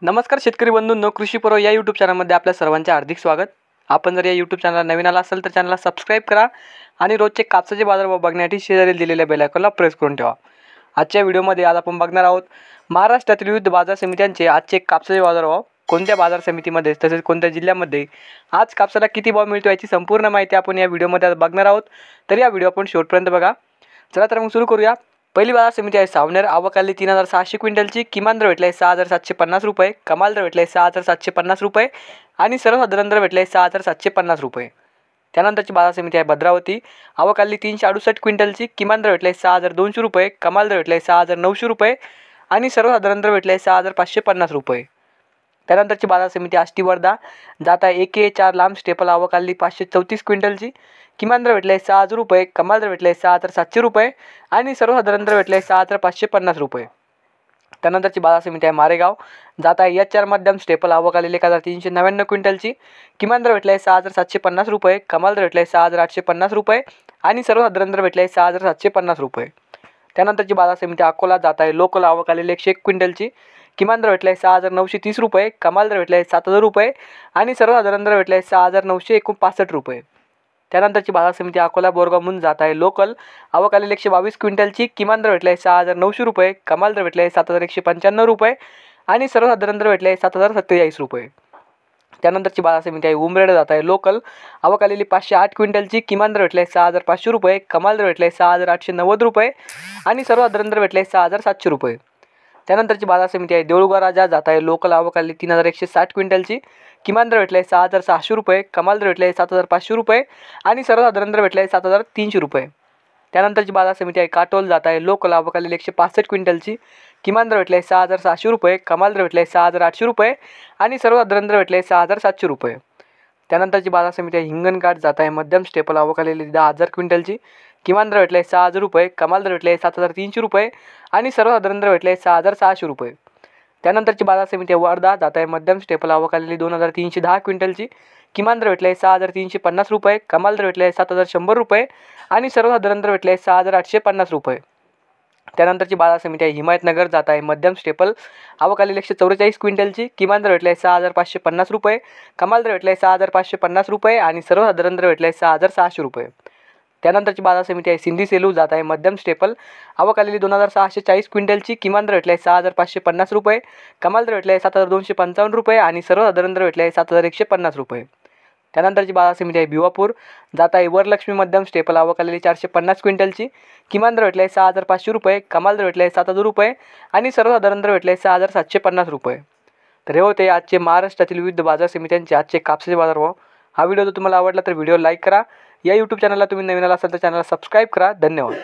नमस्कार शेतकरी बंधूंनो, कृषी पर्व या यूट्यूब चॅनलमध्ये आपल्या सर्वांचे हार्दिक स्वागत। आपण जर या यूट्यूब चॅनलला नवीन आला असाल तर चॅनलला सबस्क्राईब करा आणि रोजचे कापसाचे बाजारभाव बघण्यासाठी शेजारी दिलेल्या बेल आयकॉनला प्रेस करून ठेवा। आजच्या व्हिडिओमध्ये आज आपण बघणार आहोत महाराष्ट्रातील विविध बाजार समित्यांचे आजचे कापसाचे बाजारभाव, कोणत्या बाजार समितीमध्ये तसेच कोणत्या जिल्ह्यामध्ये आज कापसाला किती भाव मिळतो याची संपूर्ण माहिती आपण या व्हिडिओमध्ये आज बघणार आहोत। तर या व्हिडिओ आपण शेवटपर्यंत बघा। चला तर मग सुरू करूया। पहिली बाजार समिती आहे सावनेर। आवक आली 3600 क्विंटलची। किमान दर भेटला आहे 6750 रुपये, कमाल दर भेटला आहे 6750 रुपये आणि सर्वसाधारण दर भेटला आहे 6750 रुपये। त्यानंतरची बाजार समिती आहे भद्रावती। आवक आली 368 क्विंटलची। किमान दर भेटला आहे 6200 रुपये, कमाल दर भेटला आहे 6900 रुपये आणि सर्वसाधारण दर भेटला आहे 6550 रुपये। त्यानंतरची बाजार समिती आष्टी वर्धा। जात आहे 1A4 लांब स्टेपल। आवक आली 534 क्विंटलची। किमान दर भेटला आहे 6000 रुपये, कमाल दर भेटला आहे 6700 रुपये आणि सर्वसाधारण दर भेटला आहे 6550 रुपये। त्यानंतरची बाजार समिती आहे मारेगाव। जात आहे H4 मध्यम स्टेपल। आवक आलेली 1399 क्विंटलची। किमान दर भेटला आहे 6750 रुपये, कमाल दर भेटला आहे 6850 रुपये आणि सर्वसाधारण दर भेटला आहे 6750 रुपये। त्यानंतरची बाजार समिती अकोला। जात आहे लोकल। आवक आलेली 101 क्विंटलची। किमान दर भेटला आहे 6930 रुपये, कमाल दर भेटला आहे 7000 रुपये आणि सर्वसाधारण दर भेटला आहे 6965 रुपये। त्यानंतरची बाजार समिती अकोला बोरगावहून जात आहे लोकल। आवक आलेली 122 क्विंटलची। किमान दर भेटला आहे 6900 रुपये, कमाल दर भेटला आहे 7195 रुपये आणि सर्वसाधारण दर भेटला आहे 7047 रुपये। त्यानंतरची बाजार समिती आहे उमरेड। जात आहे लोकल। आवक आलेली 508 क्विंटलची। किमान दर भेटला आहे 6500 रुपये, कमाल दर भेटला आहे 6890 रुपये आणि सर्वसाधारण दर भेटला आहे 6700 रुपये। त्यानंतरची बाजार समिती आहे देऊळगाव राजा। जात आहे लोकल। आवक आलेली 3160 क्विंटलची। किमान दर भेटला आहे 6600 रुपये, कमाल दर भेटला आहे 7500 रुपये आणि सर्वसाधारण दर भेटला आहे 7300 रुपये। त्यानंतरची बाजार समिती आहे काटोल। जात आहे लोकल। आवक आलेली 165 क्विंटलची। किमान दर भेटला आहे 6600 रुपये, कमाल दर भेटला आहे 6800 रुपये आणि सर्वसाधारण दर भेटला आहे 6700 रुपये। त्यानंतरची बाजार समिती आहे हिंगणघाट। जात आहे मध्यम स्टेपल। आवक आलेली 10000 क्विंटलची। किमान दर भेटला आहे 6000 रुपये, कमाल दर भेटला आहे 7300 रुपये आणि सर्वसाधारण दर भेटला आहे 6600 रुपये। त्यानंतरची बाजार समिती आहे वर्धा। जात आहे मध्यम स्टेपल। आवक आलेली 2310 क्विंटलची। किमान दर भेटला आहे 6350 रुपये, कमाल दर भेटला आहे 7100 रुपये आणि सर्वसाधारण दर भेटला आहे 6850 रुपये। त्यानंतरची बाजार समिती आहे हिमायतनगर। जात आहे मध्यम स्टेपल। आवक आलेली 144 क्विंटलची। किमान दर भेटला आहे 6550 रुपये, कमाल दर भेटला आहे 6550 रुपये आणि सर्वसाधारण दर भेटला आहे 6600 रुपये। त्यानंतरची बाजार समिती आहे सिंधी सेलू। जात आहे मध्यम स्टेपल। आवक आलेली 2640 क्विंटलची। किमान दर भेटला आहे 6550 रुपये, कमाल दर भेटला आहे 7255 रुपये आणि सर्वसाधारण दर भेटला आहे 7150 रुपये। त्यानंतरची बाजार समिती आहे भिवापूर। जात आहे वरलक्ष्मी मध्यम स्टेपल। आवक आलेली 450 क्विंटलची। किमान दर भेटला आहे 6500 रुपये, कमाल दर भेटला आहे 7000 रुपये आणि सर्वसाधारण दर भेटला आहे 6750 रुपये। तर हे होते आजचे महाराष्ट्रातील विविध बाजार समित्यांचे आजचे कापसाचे बाजारभाव। हा व्हिडिओ जर तुम्हाला आवडला तर व्हिडिओ लाईक करा। या यूट्यूब चॅनलला तुम्ही नवीन आला असाल तर चॅनलला सबस्क्राईब करा। धन्यवाद।